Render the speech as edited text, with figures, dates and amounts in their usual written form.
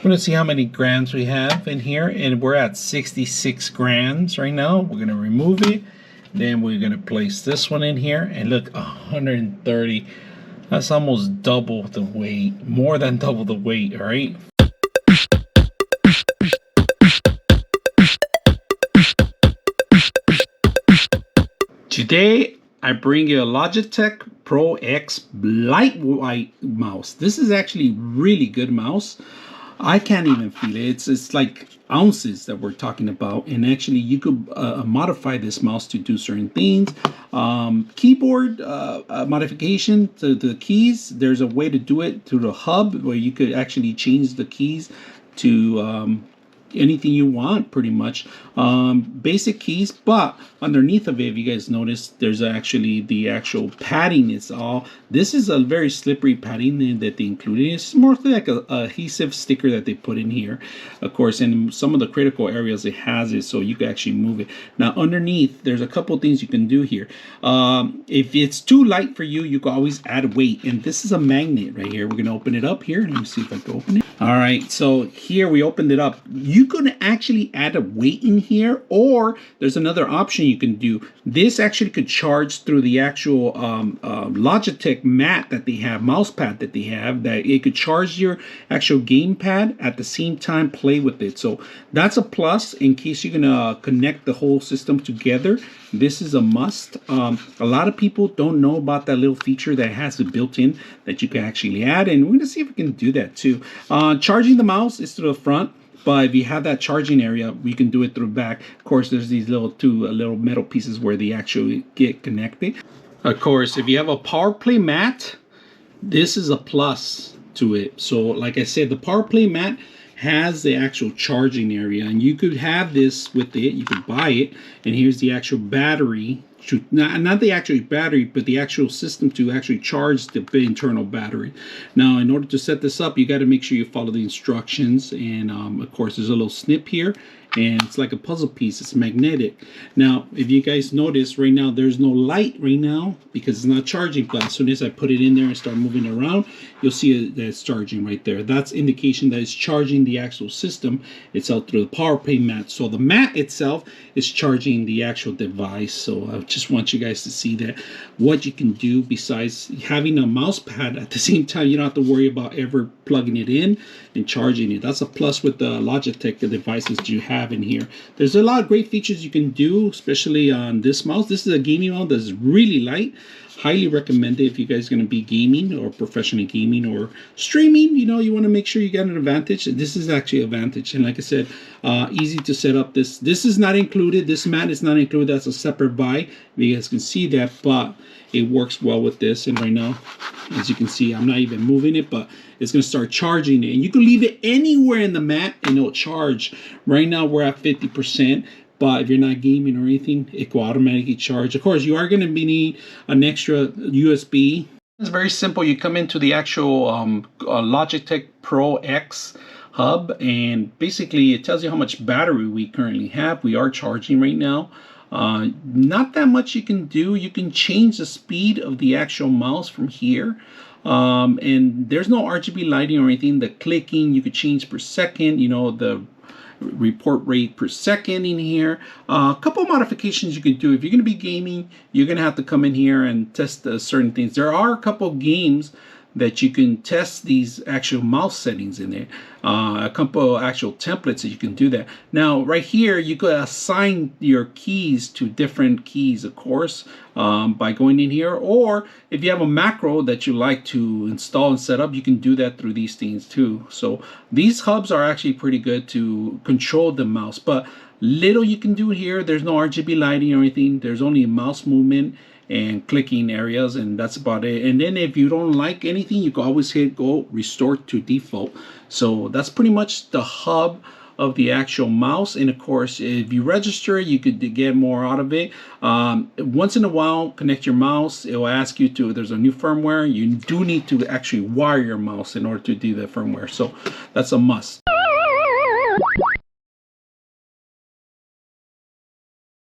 I'm going to see how many grams we have in here, and we're at 66 grams right now. We're going to remove it. Then we're going to place this one in here, and look, 130. That's almost double the weight, more than double the weight, all right? Today, I bring you a Logitech Pro X lightweight mouse. This is actually really good mouse. I can't even feel it. It's like ounces that we're talking about. And actually, you could modify this mouse to do certain things. Keyboard modification to the keys. There's a way to do it through the hub where you could actually change the keys to anything you want, pretty much. Basic keys, but underneath of it, if you guys notice, there's actually the actual padding. This is a very slippery padding that they included. It's more like a adhesive sticker that they put in here, of course, and in some of the critical areas it has it so you can actually move it. Now underneath, there's a couple things you can do here. If it's too light for you, you can always add weight, and this is a magnet right here. We're gonna open it up here. Let me see if I can open it. All right, so here we opened it up. You could actually add a weight in here, or there's another option you can do. This actually could charge through the actual Logitech mat that they have, mouse pad that they have, that it could charge your actual game pad at the same time play with it. So that's a plus in case you're gonna connect the whole system together. This is a must. A lot of people don't know about that little feature that has it built in that you can actually add, and we're gonna see if we can do that too. Charging the mouse is to the front, but if you have that charging area, we can do it through the back. Of course, there's these little little metal pieces where they actually get connected. Of course, if you have a power play mat, this is a plus to it. So like I said, the power play mat has the actual charging area, and you could have this with it. You could buy it, and here's the actual battery. Not the actual battery, but the actual system to actually charge the internal battery. Now, in order to set this up, you got to make sure you follow the instructions. And of course, there's a little snip here, and it's like a puzzle piece. It's magnetic. Now, if you guys notice right now, there's no light right now because it's not charging. But as soon as I put it in there and start moving around, you'll see that it's charging right there. That's indication that it's charging the actual system itself through the power play mat. So the mat itself is charging the actual device. So I just want you guys to see that what you can do besides having a mouse pad at the same time. You don't have to worry about ever plugging it in and charging it. That's a plus with the Logitech devices that you have in here. There's a lot of great features you can do, especially on this mouse. This is a gaming mouse that's really light. Highly recommended if you guys are going to be gaming or professionally gaming or streaming. You know, you want to make sure you get an advantage. This is actually an advantage, and like I said, easy to set up. This is not included. This mat is not included. That's a separate buy. You guys can see that, but it works well with this. And right now, as you can see, I'm not even moving it, but it's going to start charging it. And you can leave it anywhere in the mat and it'll charge. Right now, we're at 50%. But if you're not gaming or anything, it will automatically charge. Of course, you are going to need an extra USB. It's very simple. You come into the actual Logitech Pro X hub, and basically it tells you how much battery we currently have. We are charging right now. Not that much you can do. You can change the speed of the actual mouse from here. And there's no RGB lighting or anything. The clicking, you could change per second, you know, the report rate per second in here. A couple of modifications you can do. If you're going to be gaming, you're going to have to come in here and test certain things. There are a couple of games that you can test these actual mouse settings in there. A couple of actual templates that you can do that. Now, right here, you could assign your keys to different keys, of course, by going in here. Or if you have a macro that you like to install and set up, you can do that through these things too. So these hubs are actually pretty good to control the mouse. But little you can do here. There's no RGB lighting or anything. There's only a mouse movement and clicking areas, and that's about it. And then if you don't like anything, you can always hit go restore to default. So that's pretty much the hub of the actual mouse. And of course, if you register, you could get more out of it. Once in a while, connect your mouse. It will ask you to, there's a new firmware. You do need to actually wire your mouse in order to do the firmware. So that's a must.